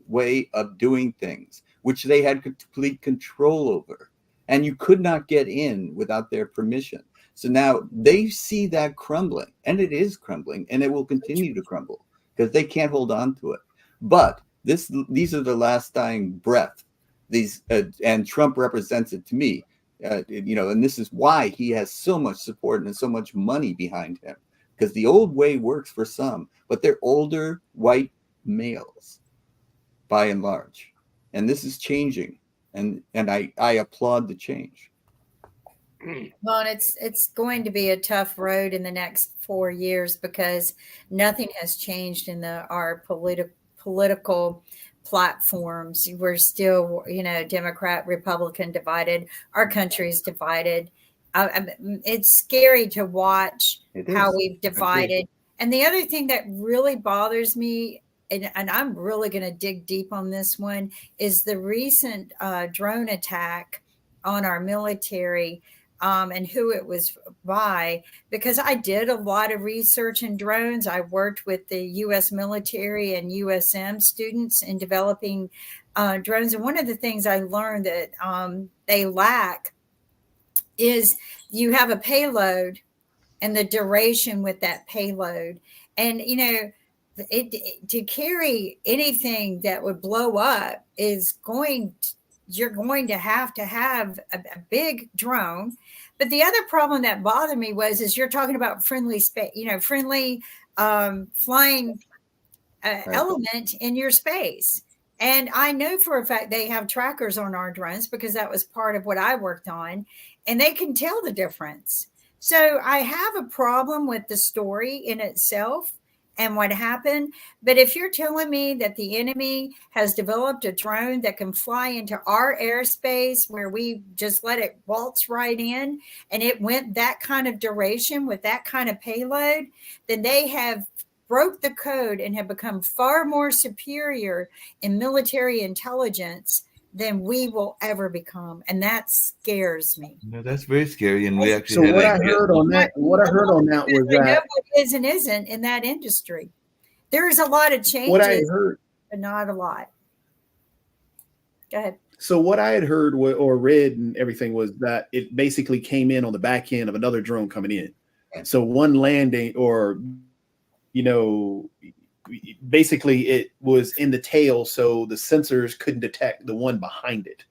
way of doing things, which they had complete control over. And you could not get in without their permission. So now they see that crumbling, and it is crumbling, and it will continue to crumble because they can't hold on to it. But these are the last dying breath. And Trump represents it to me, and this is why he has so much support and so much money behind him, because the old way works for some, but they're older white males by and large. And this is changing, and I applaud the change. Well, and it's going to be a tough road in the next 4 years, because nothing has changed in our political platforms. We're still, Democrat, Republican divided. Our country is divided. It's scary to watch how we've divided. And the other thing that really bothers me and I'm really going to dig deep on this one, is the recent drone attack on our military, and who it was by, because I did a lot of research in drones. I worked with the U.S. military and USM students in developing drones. And one of the things I learned that they lack is you have a payload and the duration with that payload. And, you know, to carry anything that would blow up you're going to have a big drone. But the other problem that bothered me is you're talking about friendly space, you know, friendly flying element in your space. And I know for a fact they have trackers on our drones because that was part of what I worked on, and they can tell the difference. So I have a problem with the story in itself and what happened. But if you're telling me that the enemy has developed a drone that can fly into our airspace where we just let it waltz right in, and it went that kind of duration with that kind of payload, then they have broke the code and have become far more superior in military intelligence than we will ever become. And that scares me. No, that's very scary. And we actually So what I heard on that was I know that what is and isn't in that industry. There's a lot of changes, what I heard, but not a lot. Go ahead. so what I had heard or read and everything was that it basically came in on the back end of another drone coming in. So one landing, or, you know, basically it was in the tail, so the sensors couldn't detect the one behind it.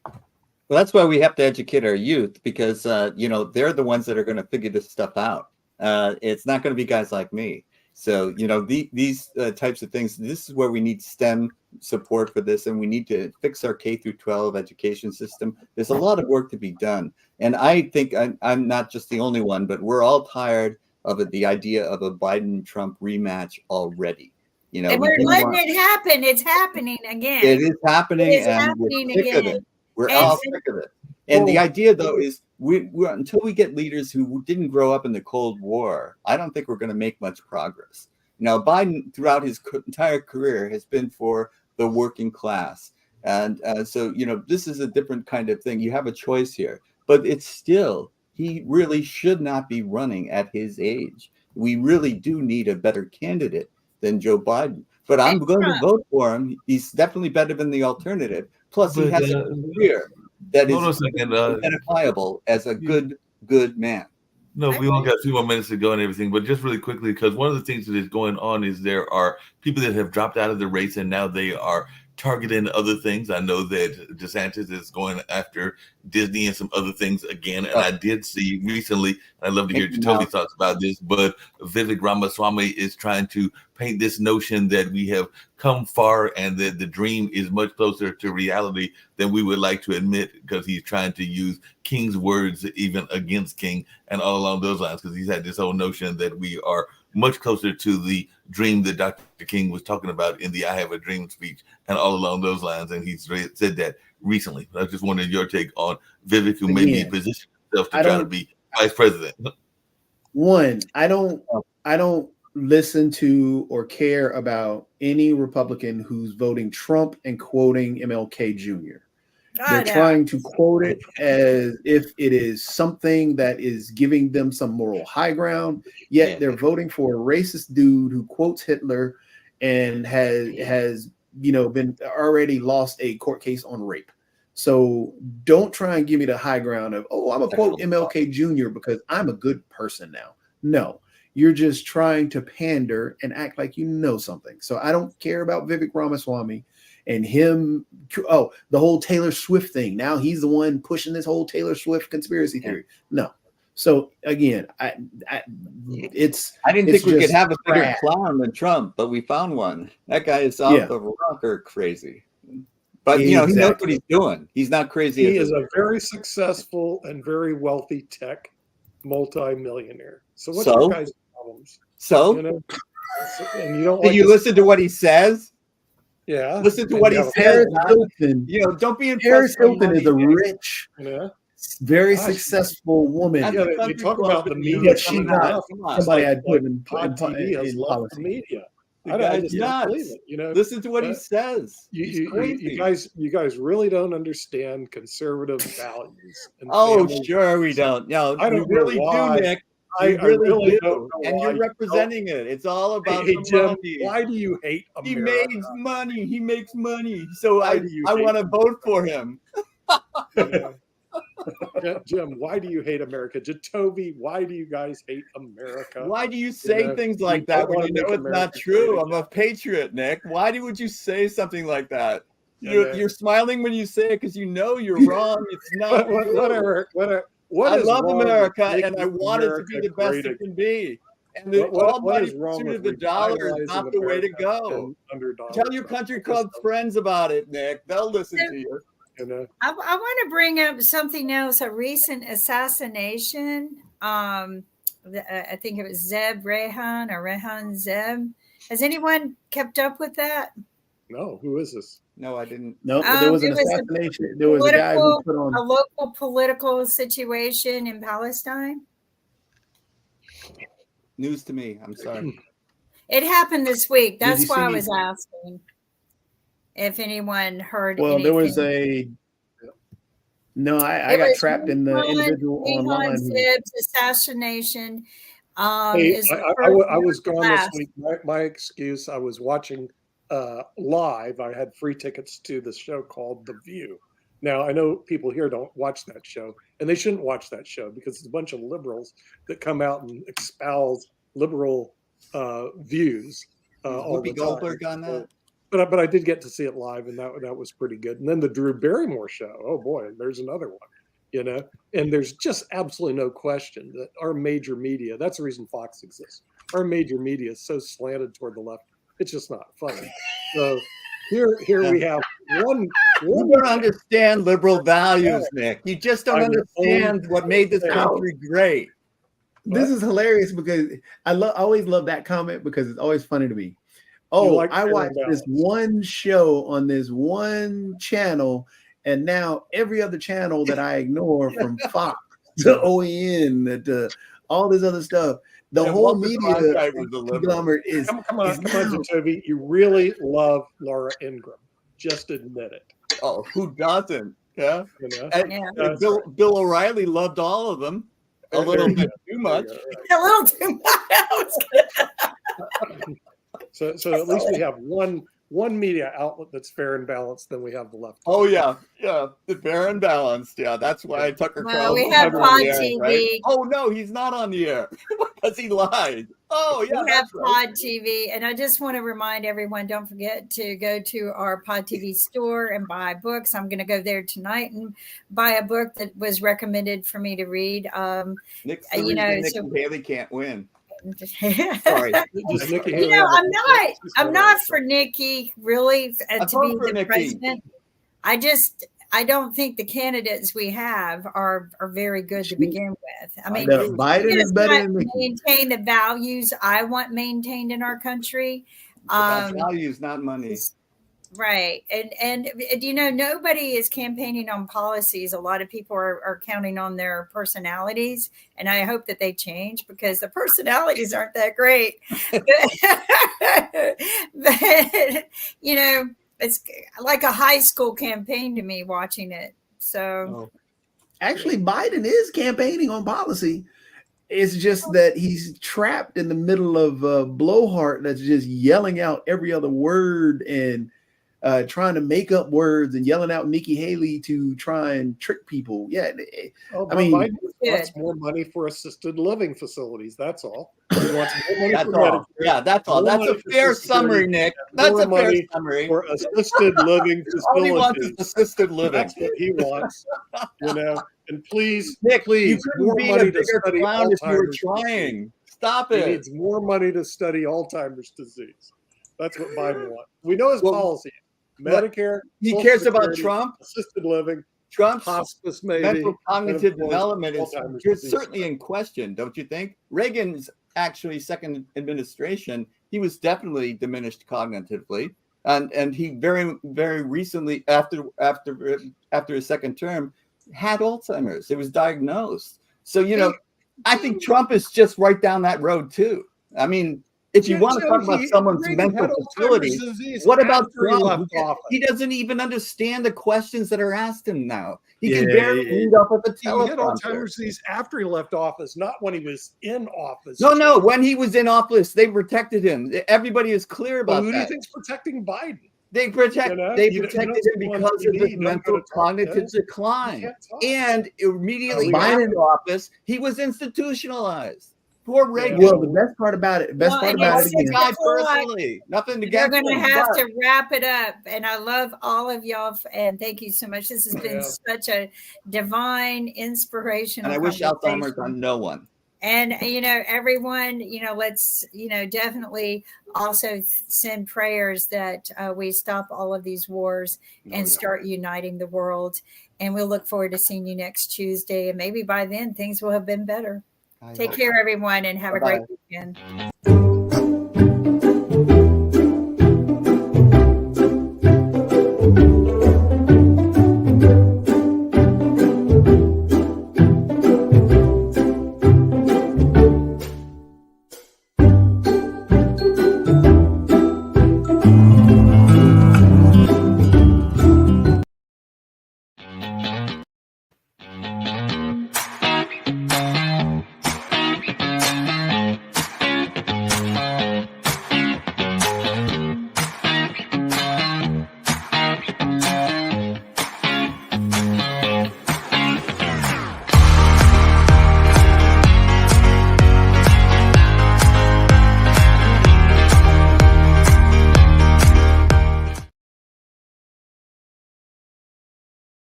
Well, that's why we have to educate our youth, because you know, they're the ones that are going to figure this stuff out. It's not going to be guys like me. So, you know, these types of things, this is where we need STEM support for this, and we need to fix our K through 12 education system. There's a lot of work to be done. And I think I'm not just the only one, but we're all tired of it, the idea of a Biden-Trump rematch already. You know, And we're letting it happen. It's happening again. It is happening, It is and happening we're sick of again. it. We're And- all sick of it. And the idea, though, is we until we get leaders who didn't grow up in the Cold War, I don't think we're going to make much progress. Now, Biden, throughout his entire career, has been for the working class. And so, you know, this is a different kind of thing. You have a choice here. But it's still, he really should not be running at his age. We really do need a better candidate than Joe Biden. But I'm going to vote for him. He's definitely better than the alternative. Plus, he has a career that is identifiable as a good man. No, we only got a few more minutes to go and everything, but just really quickly, because one of the things that is going on is there are people that have dropped out of the race and now they are targeting other things. I know that DeSantis is going after Disney and some other things again. And I did see recently, I'd love to hear Jacoby's thoughts about this, but Vivek Ramaswamy is trying to paint this notion that we have come far and that the dream is much closer to reality than we would like to admit, because he's trying to use King's words even against King and all along those lines, because he's had this whole notion that we are much closer to the dream that Dr. King was talking about in the I Have a Dream speech and all along those lines. And he's said that recently. I just wanted your take on Vivek, who may be positioning himself to try to be vice president. One, I don't listen to or care about any Republican who's voting Trump and quoting MLK Jr. They're trying to quote it as if it is something that is giving them some moral high ground, yet they're voting for a racist dude who quotes Hitler and has you know been already lost a court case on rape. So don't try and give me the high ground of, oh, I'm gonna quote MLK Jr. because I'm a good person now. No, you're just trying to pander and act like you know something. So I don't care about Vivek Ramaswamy and him. Oh, the whole Taylor Swift thing. Now he's the one pushing this whole Taylor Swift conspiracy theory. No. So again, I didn't think we could have a bigger clown than Trump, but we found one. That guy is off the rocker crazy. But you know, he knows what he's doing. He's not crazy. He is a very successful and very wealthy tech multi-millionaire. So what's your guys' problems? So, you know, and you don't. Did you listen to what he says? Yeah. Listen to what he says. You know, don't be impressed. Paris Hilton is a rich, very successful woman. You talk about the media. She's not somebody I'd put in TV has loved the media. The I guy's just don't believe nuts. it. You know, Listen to what he uh, says. He's crazy. you guys really don't understand conservative values and Oh, family. sure we don't. No, I we don't know really why. do, Nick. I We really really do. don't know And why you're you don't. representing it. It's all about Hey, the Jim, money. why do you hate He America? makes money. He makes money. So Why I do you I hate want to vote for him. You know? Jim, why do you hate America? Jatovi, why do you guys hate America? Why do you say know, things you like that don't when wanna you know make it's not America true? great I'm a patriot, Nick. Why would you say something like that? You know? You're smiling when you say it because you know you're wrong. It's not true. Whatever. What I is love wrong with America, and I making want it to be America the best great it again? can be. And What all what money is wrong pursuit with of the dollar is revitalizing not the way to America go. and under Donald Tell your Trump? country I just club don't, friends about it, Nick. They'll listen So- to you. you know. I want to bring up something else. A recent assassination. I think it was Zeb Rehan or Rehan Zeb. Has anyone kept up with that? No, who is this? No, I didn't. No, there was an It was a assassination. There was a guy who put a on. local political situation in Palestine. News to me. I'm sorry. It happened this week. Did you That's why I see- was asking if anyone heard. Well, anything. there was a. No, I It got was trapped in the Rehan- individual Rehan online. who- Zeb's assassination. Hey, Is the I first was and gone this last. week. My excuse, I was watching live. I had free tickets to the show called The View. Now, I know people here don't watch that show, and they shouldn't watch that show because it's a bunch of liberals that come out and espouse liberal views all the Whoopi time. Goldberg on that? But I did get to see it live, and that was pretty good. And then the Drew Barrymore show. Oh boy, there's another one. You know, and there's just absolutely no question that our major media. That's the reason Fox exists. Our major media is so slanted toward the left. It's just not funny. So here we have one. You don't understand liberal values, Nick. You just don't I understand what made this country great. This is hilarious because I always love that comment because it's always funny to me. Oh, like I fair watched this balance. one show on this one channel, and now every other channel that I ignore from Fox to OAN to all this other stuff, the And whole Walter media Cronkite was a liberal. conglomerate is. Come on, is now- Toby. You really love Laura Ingraham. Just admit it. Oh, who doesn't? Yeah. You know? And, Yeah. and Bill O'Reilly loved all of them. A little bit too much. A little too much. So at least we have one media outlet that's fair and balanced. Then we have the left. Oh yeah, the fair and balanced. Yeah, that's why Tucker Well, Carlson. we have on Pod the air, TV. right? Oh no, he's not on the air because he lied. Oh yeah, We have that's right. Pod TV, and I just want to remind everyone: don't forget to go to our Pod TV store and buy books. I'm going to go there tonight and buy a book that was recommended for me to read. Nick's you the know, reason Nick so- Haley can't win. Sorry. Sorry. Does Nikki You Haley know, have a- I'm not for Nikki really I to be vote for the Nikki. president. I don't think the candidates we have are very good to begin with. I mean, No, Biden she is does better not than Nikki. maintain the values I want maintained in our country. About values, not money. Right. And you know, nobody is campaigning on policies. A lot of people are counting on their personalities. And I hope that they change because the personalities aren't that great. But, you know, it's like a high school campaign to me watching it. So Actually, Biden is campaigning on policy. It's just that he's trapped in the middle of blowhard that's just yelling out every other word and trying to make up words and yelling out Nikki Haley to try and trick people. Yeah, Oh, I mean, Biden wants more money for assisted living facilities. That's all. He wants more money That's for all. Medicare, Yeah, that's all. more That's a money for fair Social summary, Security, Nick. That's more a fair money summary. for assisted living All he wants is facilities. assisted living. That's what he wants. You know, and please, Nick, you please, couldn't more be a money to bigger study clown if you were Alzheimer's trying. disease. Stop He it. needs more money to study Alzheimer's disease. That's what Biden wants. We know his Well, policy. what- Medicare. He Social cares about Security, Trump. assisted living, Trump's hospice, maybe. mental cognitive and, of course, development is Alzheimer's just disease. certainly in question, don't you think? Reagan's actually second administration, he was definitely diminished cognitively, and he very recently after his second term had Alzheimer's. It was diagnosed. So you know, I think Trump is just right down that road too. I mean, if you want to Jim, talk about someone's Reagan mental had facility, Alzheimer's disease what about after he Trump? left office. He doesn't even understand the questions that are asked him now. He can Yeah, barely yeah. read off of the He had teleprompter. Alzheimer's disease after he left office, not when he was in office. No. When he was in office, they protected him. Everybody is clear Well, about who do you that. think's protecting Biden? They protected You know, him you don't because see of one his TV, mental don't go to cognitive talk, you decline. can't talk. And immediately Biden- after office, he was institutionalized. Poor Reagan. Well, the best part about it, Well, I and like it's the just guy a whole lot- personally. Nothing You're against going to him. have but- to wrap it up. And I love all of y'all. And thank you so much. This has been Yeah. such a divine, inspirational And I wish conversation. Alzheimer's on no one. And, everyone, let's, definitely also send prayers that we stop all of these wars and start uniting the world. And we'll look forward to seeing you next Tuesday. And maybe by then things will have been better. Take care, everyone, and have Bye-bye. a great weekend.